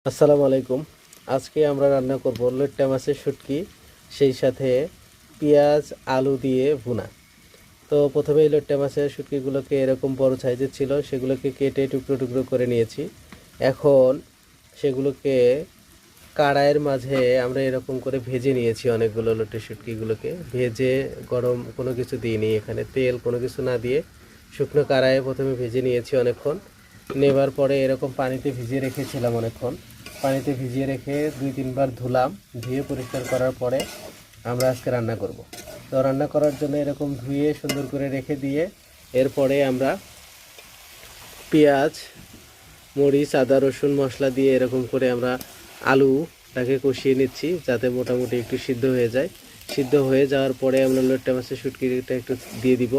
আসসালামু আলাইকুম। আজকে আমরা রান্না করব লইট্টা মাছের শুটকি, সেই সাথে পেঁয়াজ আলু দিয়ে ভুনা। তো প্রথমে এই লইট্টা মাছের শুটকিগুলোকে এরকম বড় সাইজের ছিল, সেগুলোকে কেটে টুকরো টুকরো করে নিয়েছি। এখন সেগুলোকে কড়াইয়ের মাঝে আমরা এরকম করে ভেজে নিয়েছি। অনেকগুলো লইট্টা শুটকিগুলোকে ভেজে, গরম কোনো কিছু দিইনি, এখানে তেল কোনো কিছু না দিয়ে শুকনো কড়াইয়ে প্রথমে ভেজে নিয়েছি অনেকক্ষণ। নেবার পরে এরকম পানিতে ভিজিয়ে রেখেছিলাম অনেকক্ষণ। পানিতে ভিজিয়ে রেখে 2-3 বার ধুলাম। ধুয়ে পরিষ্কার করার পরে আমরা আজকে রান্না করব। তো রান্না করার জন্য এরকম ধুয়ে সুন্দর করে রেখে দিয়ে এরপরে আমরা পেঁয়াজ, মরিচ, আদা, রসুন মশলা দিয়ে এরকম করে আমরা আলুটাকে কষিয়ে নিচ্ছি, যাতে মোটামুটি একটু সিদ্ধ হয়ে যায়। সিদ্ধ হয়ে যাওয়ার পরে আমরা লইট্টা মাছের শুটকিটা একটু দিয়ে দিব।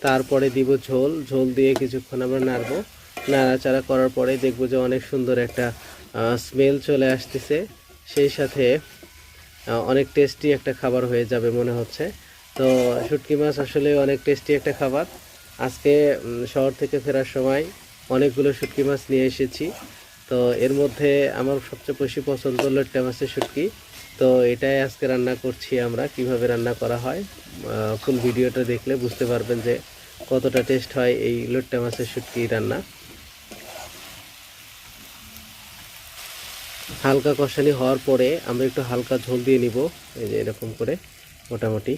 তারপরে দিব ঝোল। ঝোল দিয়ে কিছুক্ষণ আমরা নাড়বো। নাড়াচাড়া করার পরে দেখবো যে অনেক সুন্দর একটা স্মেল চলে আসতেছে। সেই সাথে অনেক টেস্টি একটা খাবার হয়ে যাবে মনে হচ্ছে। তো শুটকি মাছ আসলে অনেক টেস্টি একটা খাবার। আজকে শহর থেকে ফেরার সময় অনেকগুলো শুটকি মাছ নিয়ে এসেছি। তো এর মধ্যে আমার সবচেয়ে বেশি পছন্দ লইট্টা মাছের শুটকি। তো এটাই আজকে রান্না করছি আমরা। কিভাবে রান্না করা হয় ফুল ভিডিওটা দেখলে বুঝতে পারবেন যে কতটা টেস্ট হয় এই লইট্টা মাছের শুটকি রান্না। হালকা কষানি হওয়ার পরে আমরা একটু হালকা ঝোল দিয়ে নিব। এই যে এরকম করে মোটামুটি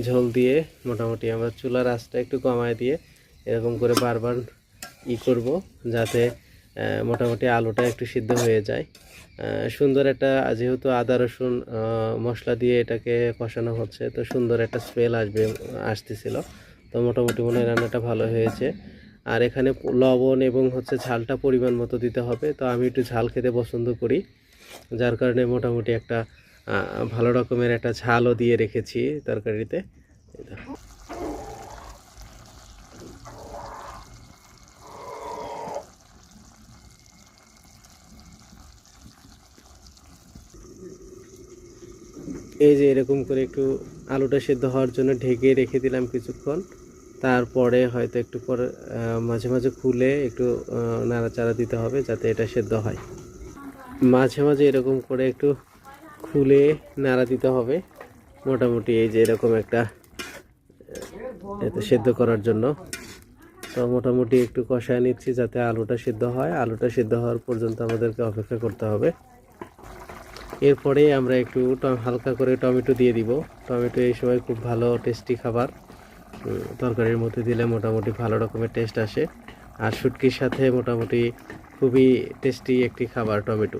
ঝোল দিয়ে মোটামুটি আমরা চুলার আঁচটা একটু কমায় দিয়ে এরকম করে বারবার করব, যাতে মোটামুটি আলুটা একটু সিদ্ধ হয়ে যায়। সুন্দর একটা, যেহেতু আদা রসুন মশলা দিয়ে এটাকে কষানো হচ্ছে, তো সুন্দর একটা স্মেল আসতেছিল। তো মোটামুটি মনে হয় রান্নাটা ভালো হয়েছে। আর এখানে লবণ এবং ঝালটা পরিমাণ মতো দিতে হবে। তো আমি একটু ঝাল খেতে পছন্দ করি, যার কারণে মোটামুটি একটা ভালো রকমের একটা ঝালও দিয়ে রেখেছি তরকারিতে। এই যে এরকম করে একটু আলুটা সেদ্ধ হওয়ার জন্য ঢেকে রেখে দিলাম কিছুক্ষণ। তারপরে হয়তো একটু পরে মাঝে মাঝে খুলে একটু নাড়াচাড়া দিতে হবে, যাতে এটা সেদ্ধ হয়। মাঝে মাঝে এরকম করে একটু খুলে নাড়া দিতে হবে মোটামুটি। এই যে এরকম একটা এতে সেদ্ধ করার জন্য। তো মোটামুটি একটু কষায় নিচ্ছি যাতে আলুটা সিদ্ধ হয়। আলুটা সিদ্ধ হওয়ার পর্যন্ত আমাদেরকে অপেক্ষা করতে হবে। এরপরে আমরা একটু হালকা করে টমেটো দিয়ে দিব। টমেটো এই সময় খুব ভালো টেস্টি খাবার, তরকারির মধ্যে দিলে মোটামুটি ভালো রকমের টেস্ট আসে। আর শুটকির সাথে মোটামুটি খুবই টেস্টি একটি খাবার টমেটো।